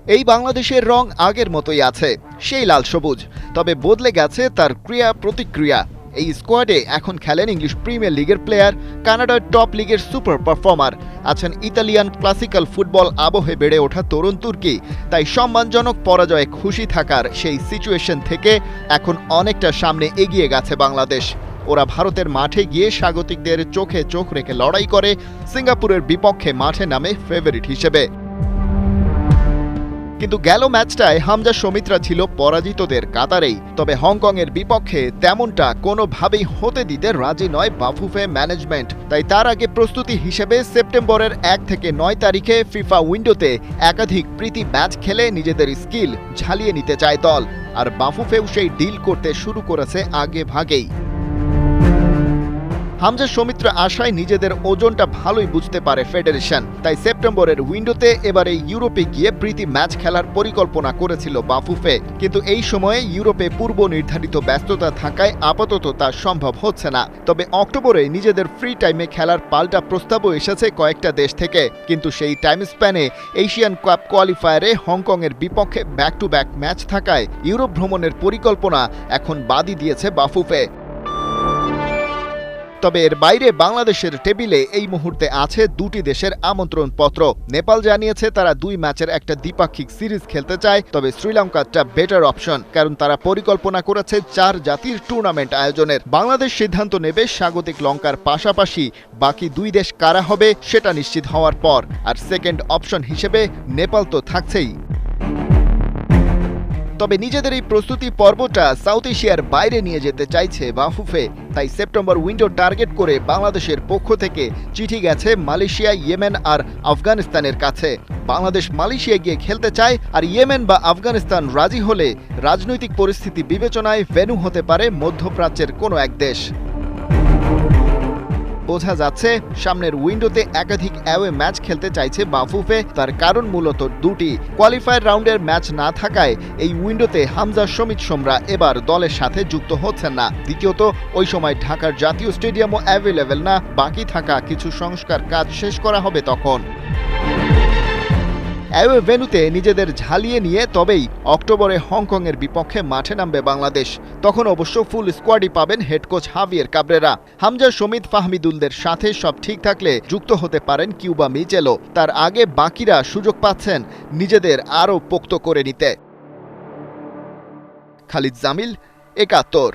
এই বাংলাদেশের রং আগের মতোই আছে, সেই লাল সবুজ। তবে বদলে গেছে তার ক্রিয়া প্রতিক্রিয়া। এই স্কোয়াডে এখন খেলেন ইংলিশ প্রিমিয়ার লিগের প্লেয়ার, কানাডার টপ লিগের সুপার পারফর্মার, আছেন ইতালিয়ান ক্লাসিক্যাল ফুটবল আবহে বেড়ে ওঠা তরুণ তুর্কি। তাই সম্মানজনক পরাজয়ে খুশি থাকার সেই সিচুয়েশন থেকে এখন অনেকটা সামনে এগিয়ে গেছে বাংলাদেশ। ওরা ভারতের মাঠে গিয়ে স্বাগতিকদের চোখে চোখ রেখে লড়াই করে সিঙ্গাপুরের বিপক্ষে মাঠে নামে ফেভারিট হিসেবে। কিন্তু গেল ম্যাচটায় হামজা সমিতরা ছিল পরাজিতদের কাতারেই। তবে হংকংয়ের বিপক্ষে তেমনটা কোনোভাবেই হতে দিতে রাজি নয় বাফুফে ম্যানেজমেন্ট। তাই তার আগে প্রস্তুতি হিসেবে সেপ্টেম্বরের 1 থেকে 9 তারিখে ফিফা উইন্ডোতে একাধিক প্রীতি ম্যাচ খেলে নিজেদের স্কিল ঝালিয়ে নিতে চায় দল। আর বাফুফেও সেই ডিল করতে শুরু করেছে আগে ভাগেই। হামজা সমিত্রা আশায় নিজেদের ওজনটা ভালোই বুঝতে পারে ফেডারেশন। তাই সেপ্টেম্বরের উইন্ডোতে এবারে ইউরোপে গিয়ে প্রীতি ম্যাচ খেলার পরিকল্পনা করেছিল বাফুফে। কিন্তু এই সময়ে ইউরোপে পূর্ব নির্ধারিত ব্যস্ততা থাকায় আপাতত তা সম্ভব হচ্ছে না। তবে অক্টোবরে নিজেদের ফ্রি টাইমে খেলার পাল্টা প্রস্তাবও এসেছে কয়েকটা দেশ থেকে। কিন্তু সেই টাইম স্প্যানে এশিয়ান কাপ কোয়ালিফায়ারে হংকংয়ের বিপক্ষে ব্যাক টু ব্যাক ম্যাচ থাকায় ইউরোপ ভ্রমণের পরিকল্পনা এখন বাদই দিয়েছে বাফুফে। তবে এর বাইরে বাংলাদেশের টেবিলে এই মুহূর্তে আছে দুটি দেশের আমন্ত্রণপত্র। নেপাল জানিয়েছে তারা 2 ম্যাচের একটা দ্বিপাক্ষিক সিরিজ খেলতে চায়। তবে শ্রীলঙ্কাটা বেটার অপশন, কারণ তারা পরিকল্পনা করেছে 4 জাতির টুর্নামেন্ট আয়োজনের। বাংলাদেশ সিদ্ধান্ত নেবে স্বাগতিক লঙ্কার পাশাপাশি বাকি 2 দেশ কারা হবে সেটা নিশ্চিত হওয়ার পর। আর সেকেন্ড অপশন হিসেবে নেপাল তো থাকছেই। তবে নিজেদের এই প্রস্তুতি পর্বটা সাউথ এশিয়ার বাইরে নিয়ে যেতে চাইছে বাফুফে। তাই সেপ্টেম্বর উইন্ডো টার্গেট করে বাংলাদেশের পক্ষ থেকে চিঠি গেছে মালয়েশিয়া, ইয়েমেন আর আফগানিস্তানের কাছে। বাংলাদেশ মালয়েশিয়া গিয়ে খেলতে চায়, আর ইয়েমেন বা আফগানিস্তান রাজি হলে রাজনৈতিক পরিস্থিতি বিবেচনায় ভেন্যু হতে পারে মধ্যপ্রাচ্যের কোনো এক দেশ। বোঝা যাচ্ছে সামনের উইন্ডোতে একাধিক অ্যাওয়ে ম্যাচ খেলতে চাইছে বাফুফে। তার কারণ মূলত দুটি। কোয়ালিফায়ার রাউন্ডের ম্যাচ না থাকায় এই উইন্ডোতে হামজা সমিত সোমরা এবার দলের সাথে যুক্ত হচ্ছেন না। দ্বিতীয়ত, ওই সময় ঢাকার জাতীয় স্টেডিয়ামও অ্যাভেলেবেল না। বাকি থাকা কিছু সংস্কার কাজ শেষ করা হবে তখন। অ্যাওয়ে ভেন্যুতে নিজেদের ঝালিয়ে নিয়ে তবেই অক্টোবরে হংকংয়ের বিপক্ষে মাঠে নামবে বাংলাদেশ। তখন অবশ্য ফুল স্কোয়াডই পাবেন head coach Javier Cabrera. Hamza, Samit, ফাহমিদুলদের সাথে সব ঠিক থাকলে যুক্ত হতে পারেন কিউবা মিচেলো। তার আগে বাকিরা সুযোগ পাচ্ছেন নিজেদের আরও পোক্ত করে নিতে। খালিদ জামিল, ৭১।